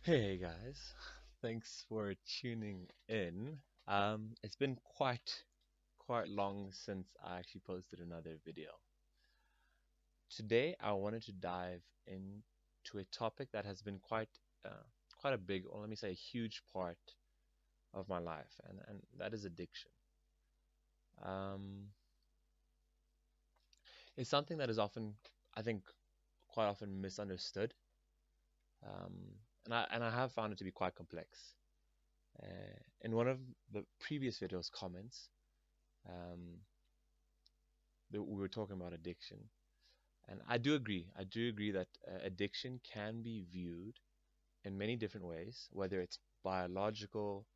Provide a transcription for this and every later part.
Hey guys, thanks for tuning in. It's been quite long since I actually posted another video. Today I wanted to dive into a topic that has been quite a big, or let me say a huge part of my life, and that is addiction. Um, it's something that is often, I think, quite often misunderstood. Um, and I have found it to be quite complex. In one of the previous videos comments, um, we were talking about addiction, and I do agree that addiction can be viewed in many different ways, whether it's biological,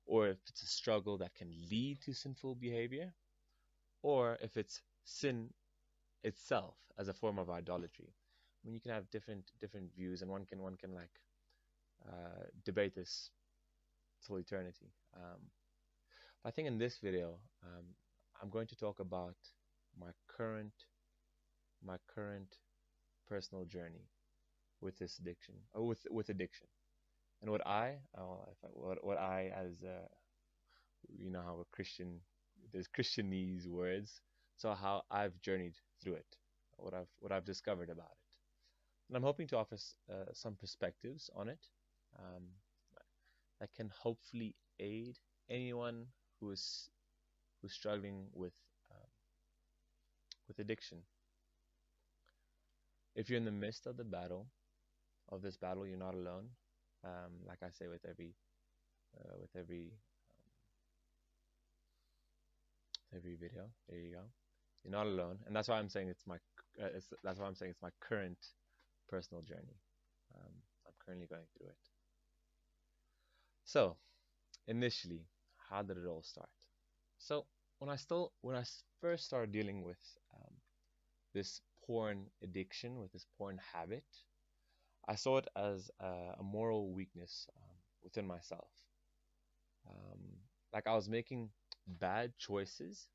or if it's a struggle that can lead to sinful behavior, or if it's sin itself as a form of idolatry. I mean, you can have different views, and one can like debate this till eternity. I think in this video, I'm going to talk about my current my current personal journey with this addiction, or with addiction, and what I as how a Christian, there's Christianese words, so how I've journeyed through it, what I've discovered about it, and I'm hoping to offer some perspectives on it, um, that can hopefully aid anyone who is who's struggling with addiction. If you're in the midst of this battle, you're not alone. Like I say with every video, there you go. You're not alone, and that's why I'm saying that's why I'm saying it's my current personal journey. Um, I'm currently going through it. So initially, how did it all start? So when I first started dealing with um, this porn addiction, with this porn habit, I saw it as a moral weakness within myself. Um, like I was making bad choices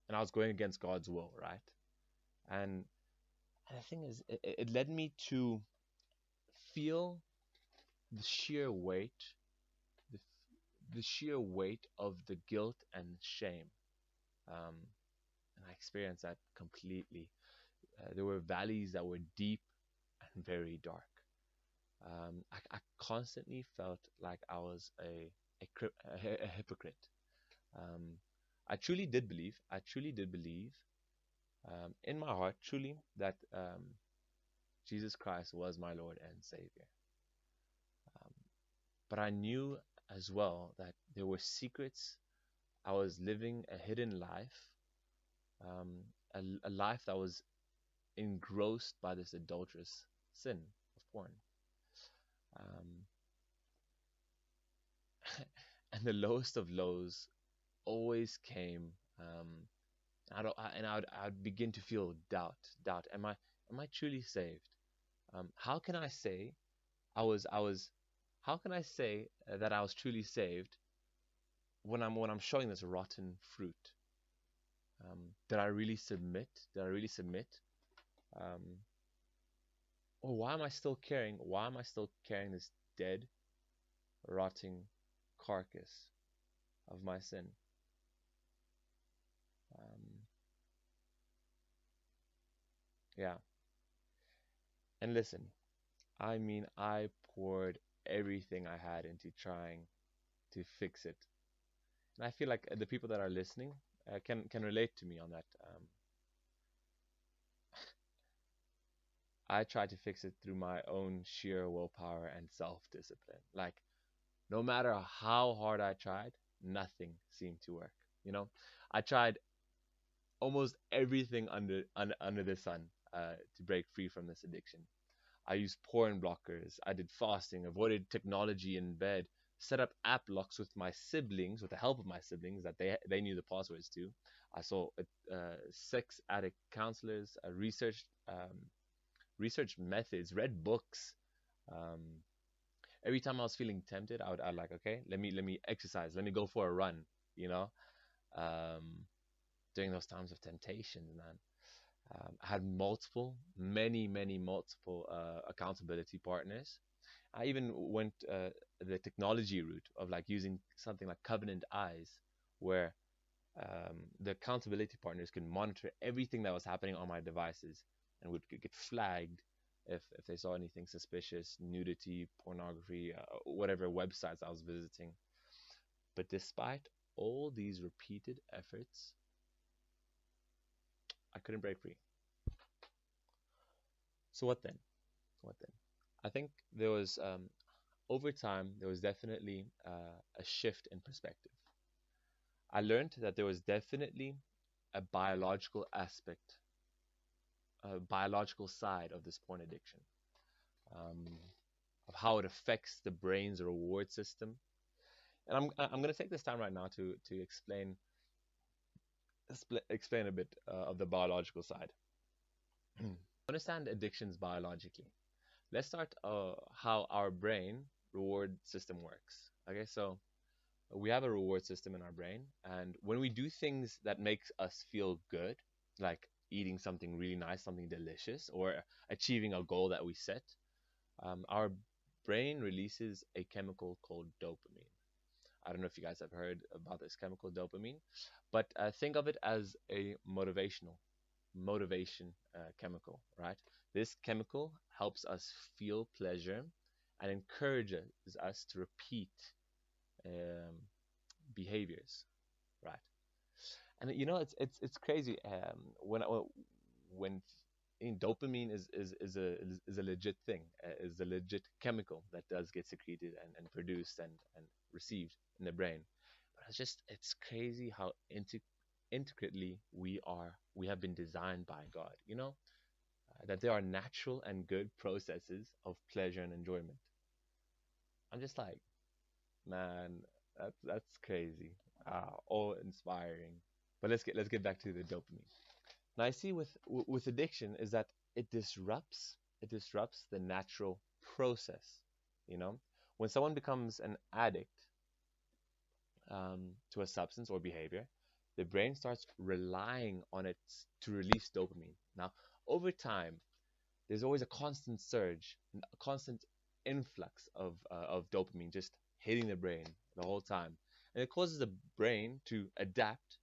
and I was going against God's will, right? And, and the thing is, it led me to feel the sheer weight, the, the sheer weight of the guilt and shame. Um, and I experienced that completely. There were valleys that were deep and very dark. I constantly felt like I was a hypocrite. Um, I truly did believe in my heart, truly, that Jesus Christ was my Lord and Savior. Um, but I knew as well that there were secrets. I was living a hidden life, um, a life that was engrossed by this adulterous sin of porn. Um, and the lowest of lows always came. I don't, I, and I'd begin to feel doubt. Am I truly saved? How can I say I was? How can I say that I was truly saved when I'm showing this rotten fruit? Did I really submit? Did I really submit? Um, or why am I still carrying? Why am I still carrying this dead, rotting carcass of my sin? Um, yeah. And listen, I mean, I poured everything I had into trying to fix it, and I feel like the people that are listening can relate to me on that. I tried to fix it through my own sheer willpower and self-discipline. Like, no matter how hard I tried, nothing seemed to work. You know, I tried almost everything under the sun to break free from this addiction. I used porn blockers. I did fasting, avoided technology in bed, set up app locks with my siblings, with the help of my siblings that they knew the passwords to. I saw sex addict counselors, researched methods, read books. Um, every time I was feeling tempted, I'd like, okay, let me exercise, let me go for a run, you know. Um, during those times of temptation, man. I had multiple, many multiple accountability partners, I even went the technology route of like using something like Covenant Eyes, where the accountability partners can monitor everything that was happening on my devices and would get flagged if they saw anything suspicious, nudity, pornography, whatever websites I was visiting. But despite all these repeated efforts, I couldn't break free. So what then? What then? I think there was over time there was definitely a shift in perspective. I learned that there was definitely a biological aspect, a biological side of this porn addiction, um, of how it affects the brain's reward system. And I'm going to take this time right now to explain a bit of the biological side. Understand addictions biologically. Let's start how our brain reward system works. Okay, so we have a reward system in our brain, and when we do things that makes us feel good, like eating something really nice, something delicious, or achieving a goal that we set, our brain releases a chemical called dopamine. I don't know if you guys have heard about this chemical dopamine, but think of it as a motivation chemical, right? This chemical helps us feel pleasure and encourages us to repeat um, behaviors, right? And you know, it's crazy. When in dopamine is a legit thing, is a legit chemical that does get secreted and produced and received in the brain. But it's crazy how intricately we have been designed by God. You know, that there are natural and good processes of pleasure and enjoyment. I'm just like, man, that's crazy. All inspiring. But let's get back to the dopamine. Now I see with addiction is that it disrupts the natural process. You know, when someone becomes an addict to a substance or behavior, the brain starts relying on it to release dopamine. Now, over time, there's always a constant surge, a constant influx of dopamine just hitting the brain the whole time, and it causes the brain to adapt.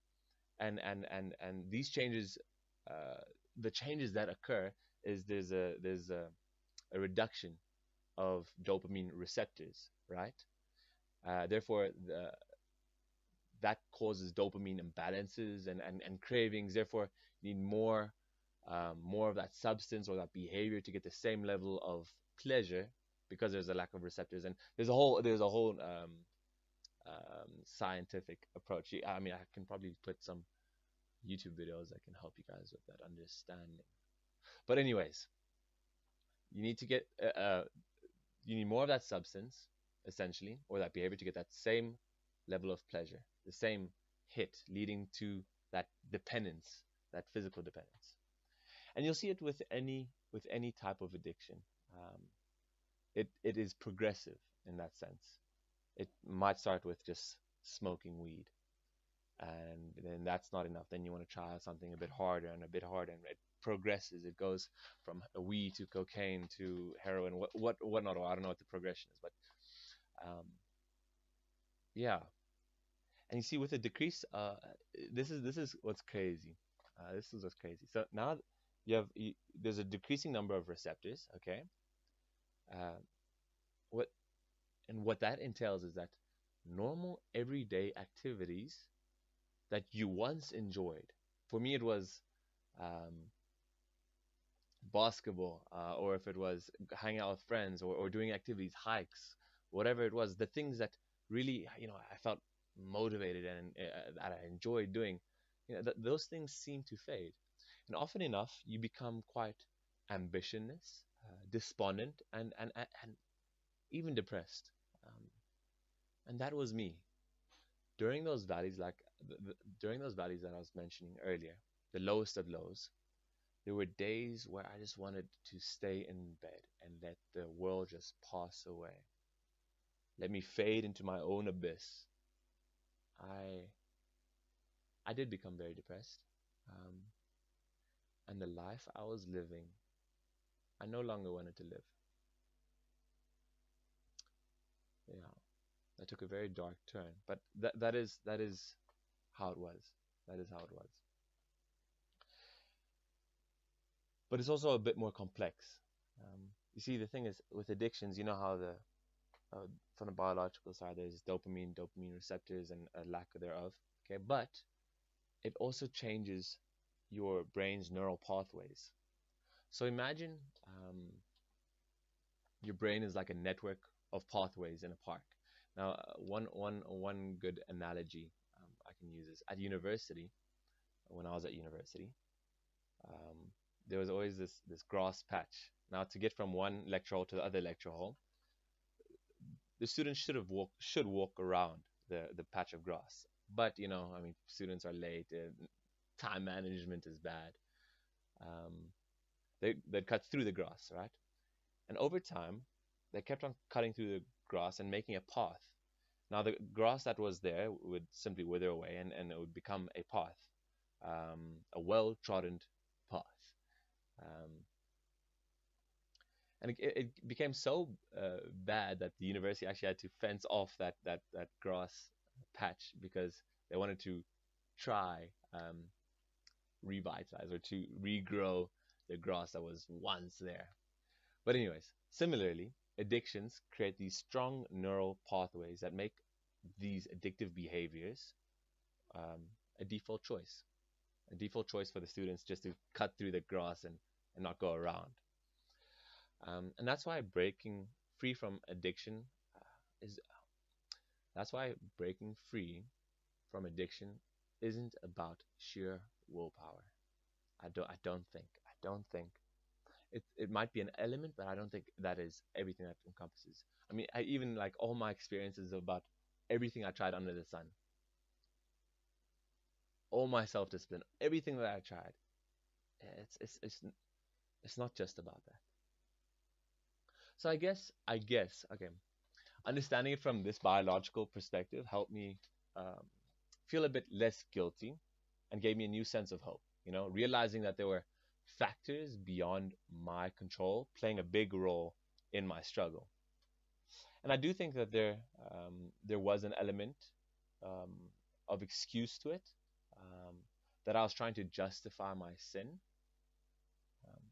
And these changes, uh, the changes that occur is there's a reduction of dopamine receptors, right? Therefore, that causes dopamine imbalances and cravings. Therefore, you need more of that substance or that behavior to get the same level of pleasure because there's a lack of receptors. And there's a whole scientific approach. I mean, I can probably put some YouTube videos that can help you guys with that understanding. But anyways, you need to get you need more of that substance essentially, or that behavior to get that same level of pleasure, the same hit, leading to that dependence, that physical dependence. And you'll see it with any type of addiction. Um, it is progressive in that sense. It might start with just smoking weed, and then that's not enough. Then you want to try something a bit harder and a bit harder, and it progresses. It goes from a weed to cocaine to heroin, whatnot. I don't know what the progression is, but yeah. And you see, with a decrease, this is what's crazy. This is what's crazy. So now there's a decreasing number of receptors. Okay, uh, what and what that entails is that normal everyday activities that you once enjoyed. For me, it was um, basketball, or if it was hanging out with friends or doing activities, hikes, whatever it was, the things that really, I felt motivated and that I enjoyed doing, those things seem to fade. And often enough, you become quite ambitionless, despondent, and even depressed. Um, and that was me. During those valleys, during those valleys that I was mentioning earlier, the lowest of lows, there were days where I just wanted to stay in bed and let the world just pass away. Let me fade into my own abyss. I I did become very depressed. Um, and the life I was living, I no longer wanted to live. That took a very dark turn. But that is how it was. That is how it was. But it's also a bit more complex. You see, the thing is with addictions, you know how the uh, from the biological side, there's dopamine receptors, and a lack thereof. Okay, but it also changes your brain's neural pathways. So imagine your brain is like a network of pathways in a park. Now, one good analogy I can use is at university. When I was at university, um, there was always this grass patch. Now, to get from one lecture hall to the other lecture hall, the students should walk around the patch of grass. But I mean, students are late. Time management is bad. Um, they'd cut through the grass, right? And over time, they kept on cutting through the grass and making a path. Now, the grass that was there would simply wither away, and it would become a path, a well trodden path. Um, and it became so bad that the university actually had to fence off that grass patch because they wanted to try revitalize or to regrow the grass that was once there. But anyways, similarly, addictions create these strong neural pathways that make these addictive behaviors um, a default choice, a default choice for the students just to cut through the grass and not go around. And that's why breaking free from addiction is that's why breaking free from addiction isn't about sheer willpower. I don't think it might be an element, but I don't think that is everything that encompasses. I mean, I even like all my experiences about everything I tried under the sun, all my self discipline, everything that I tried. It's not just about that. So I guess okay, understanding it from this biological perspective helped me um, feel a bit less guilty and gave me a new sense of hope. Realizing that there were factors beyond my control playing a big role in my struggle. And I do think that there was an element um, of excuse to it, um, that I was trying to justify my sin,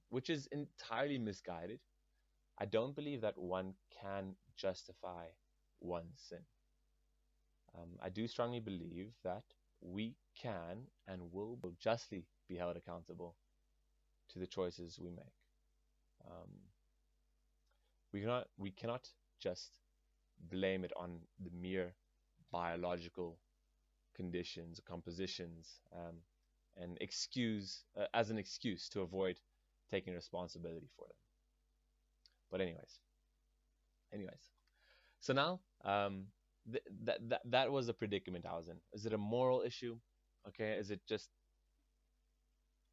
which is entirely misguided. I don't believe that one can justify one's sin. I do strongly believe that we can and will justly be held accountable to the choices we make. Um, we cannot just blame it on the mere biological conditions, compositions, and excuse as an excuse to avoid taking responsibility for them. But anyways. So now, that was the predicament I was in. Is it a moral issue? Okay, is it just,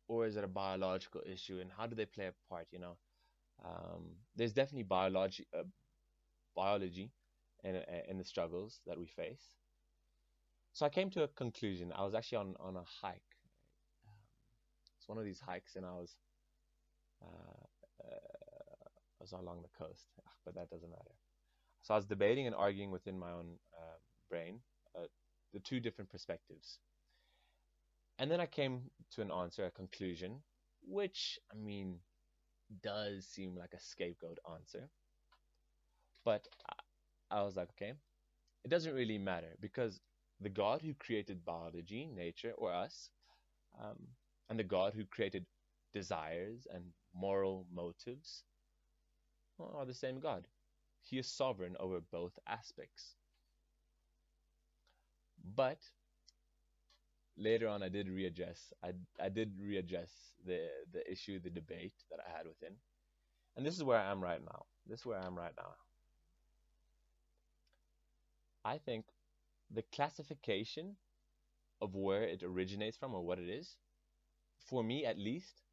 or is it a biological issue? And how do they play a part? There's definitely biology in the struggles that we face. So I came to a conclusion. I was actually on a hike. It's one of these hikes, and I was along the coast, but that doesn't matter. So I was debating and arguing within my own brain, uh, the two different perspectives. And then I came to an answer, a conclusion, which, I mean, does seem like a scapegoat answer. But I was like, okay, it doesn't really matter because the God who created biology, nature, or us, um, and the God who created desires and moral motives, well, are the same God. He is sovereign over both aspects. But later on, I did readjust the issue, the debate that I had within, and this is where I am right now. This is where I am right now. I think the classification of where it originates from or what it is, for me at least,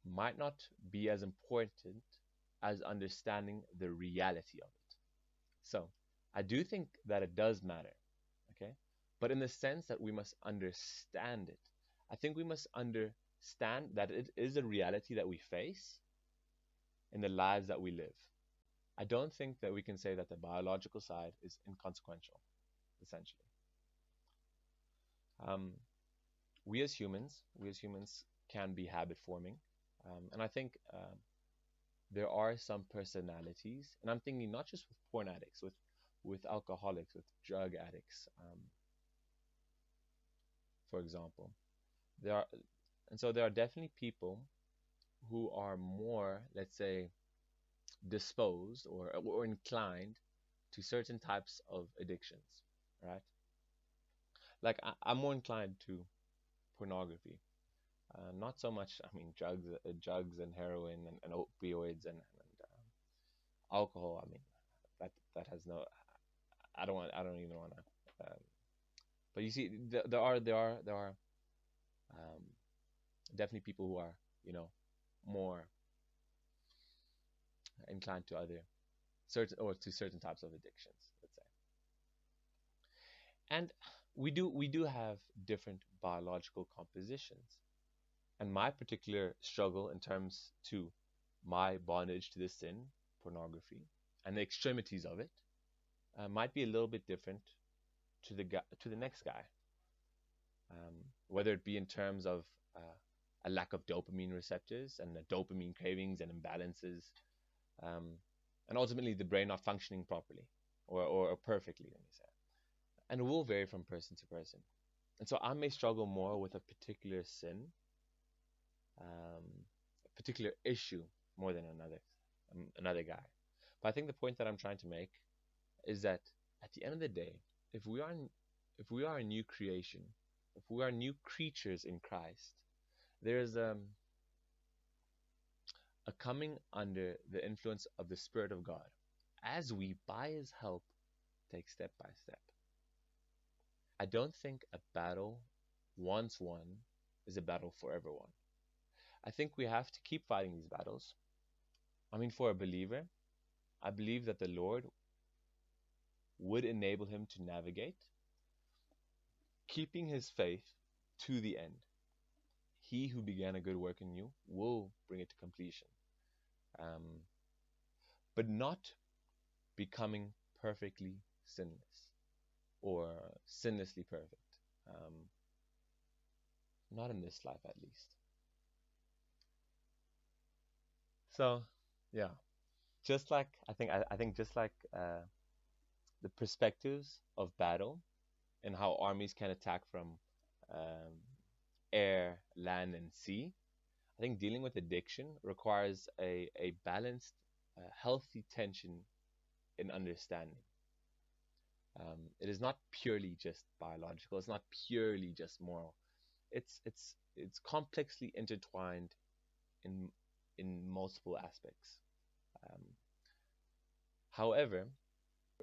might not be as important as understanding the reality of it. So, I do think that it does matter, okay? But in the sense that we must understand it. I think we must understand that it is a reality that we face in the lives that we live. I don't think that we can say that the biological side is inconsequential, essentially. Um, we as humans can be habit forming. And I think there are some personalities, and I'm thinking not just with porn addicts, with alcoholics, with drug addicts, for example. There are, and so there are definitely people who are more, let's say, disposed or inclined to certain types of addictions, right? Like I'm more inclined to pornography, not so much. I mean, drugs and heroin and opioids and alcohol. I mean, that has no. I don't want. I don't even want to. But you see, there are um, definitely people who are, you know, more inclined to other certain or to certain types of addictions, let's say. And we do have different biological compositions. And my particular struggle in terms to my bondage to this sin, pornography, and the extremities of it, might be a little bit different to the next guy. Whether it be in terms of a lack of dopamine receptors and the dopamine cravings and imbalances, um, and ultimately the brain not functioning properly or perfectly, let me say. And it will vary from person to person. And so I may struggle more with a particular sin, a particular issue more than another guy. But I think the point that I'm trying to make is that at the end of the day, if we are if we are a new creation, if we are new creatures in Christ, there is a coming under the influence of the Spirit of God as we, by His help, take step by step. I don't think a battle once won is a battle forever won. I think we have to keep fighting these battles. I mean, for a believer, I believe that the Lord would enable him to navigate, keeping his faith to the end. He who began a good work in you will bring it to completion. Um, but not becoming perfectly sinless or sinlessly perfect. Um, not in this life, at least. So, yeah, just like I think just like the perspectives of battle and how armies can attack from um, air, land, and sea. I think dealing with addiction requires a balanced, healthy tension in understanding. It is not purely just biological. It's not purely just moral. It's complexly intertwined in multiple aspects. Um, However,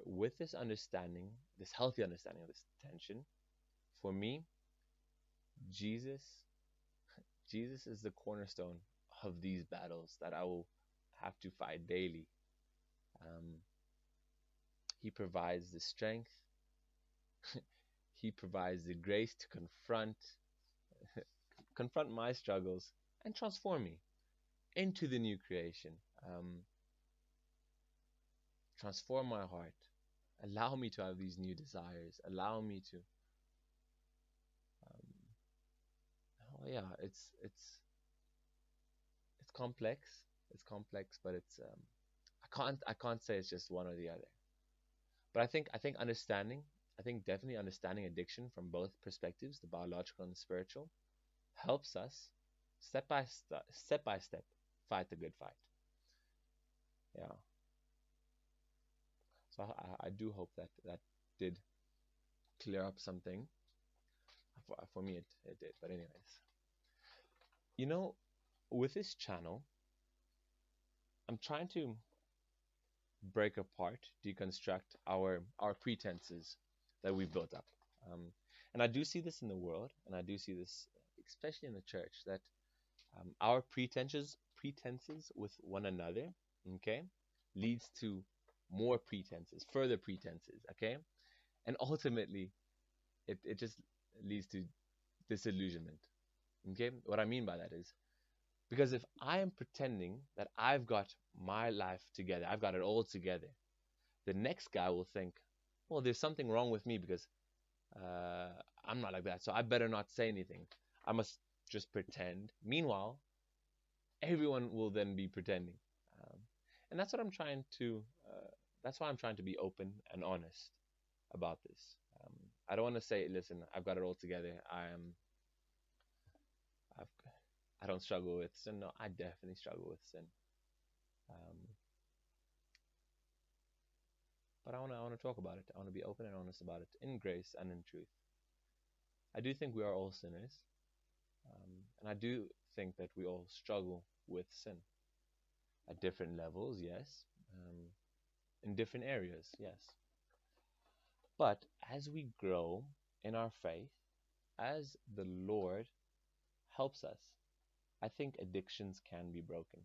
with this understanding, this healthy understanding of this tension, for me, Jesus Jesus is the cornerstone of these battles that I will have to fight daily. Um, he provides the strength, he provides the grace to confront my struggles and transform me into the new creation. Um, Transform my heart. Allow me to have these new desires. Allow me to. Um, oh yeah, it's complex. It's complex, but I can't say it's just one or the other. But I think understanding, I think definitely understanding addiction from both perspectives, the biological and the spiritual, helps us step by step fight the good fight. Yeah. So I do hope that that did clear up something. For me, it did. But anyways, you know, with this channel, I'm trying to break apart, deconstruct our pretenses that we've built up. Um, and I do see this in the world, and I do see this especially in the church, that our pretenses with one another, okay, leads to more pretenses, further pretenses, okay, and ultimately it just leads to disillusionment. Okay, what I mean by that is Because if I am pretending that I've got my life together, I've got it all together, the next guy will think, well, there's something wrong with me because uh, I'm not like that. So I better not say anything. I must just pretend. Meanwhile, everyone will then be pretending. Um, and that's what I'm trying to, that's why I'm trying to be open and honest about this. Um, I don't want to say, listen, I've got it all together. I've, I don't struggle with sin. No, I definitely struggle with sin. Um, but I want to talk about it. I want to be open and honest about it in grace and in truth. I do think we are all sinners, and I do think that we all struggle with sin at different levels, yes, in different areas, yes. But as we grow in our faith, as the Lord helps us, I think addictions can be broken.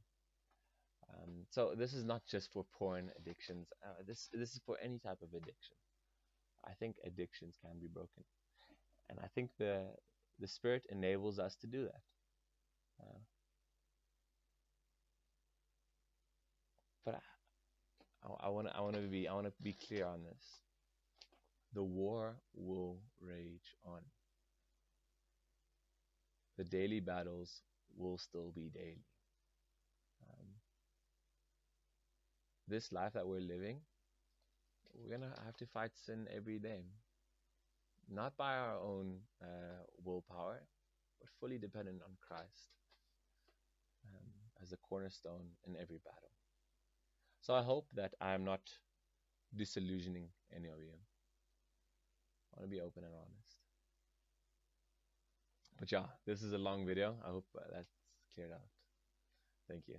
So this is not just for porn addictions. This is for any type of addiction. I think addictions can be broken, and I think the Spirit enables us to do that. Uh, but I want to be clear on this. The war will rage on. The daily battles will still be daily. Um, this life that we're living, we're gonna have to fight sin every day, not by our own willpower, but fully dependent on Christ as a cornerstone in every battle. So I hope that I'm not disillusioning any of you. I want to be open and honest. But yeah, this is a long video. I hope that's cleared out. Thank you.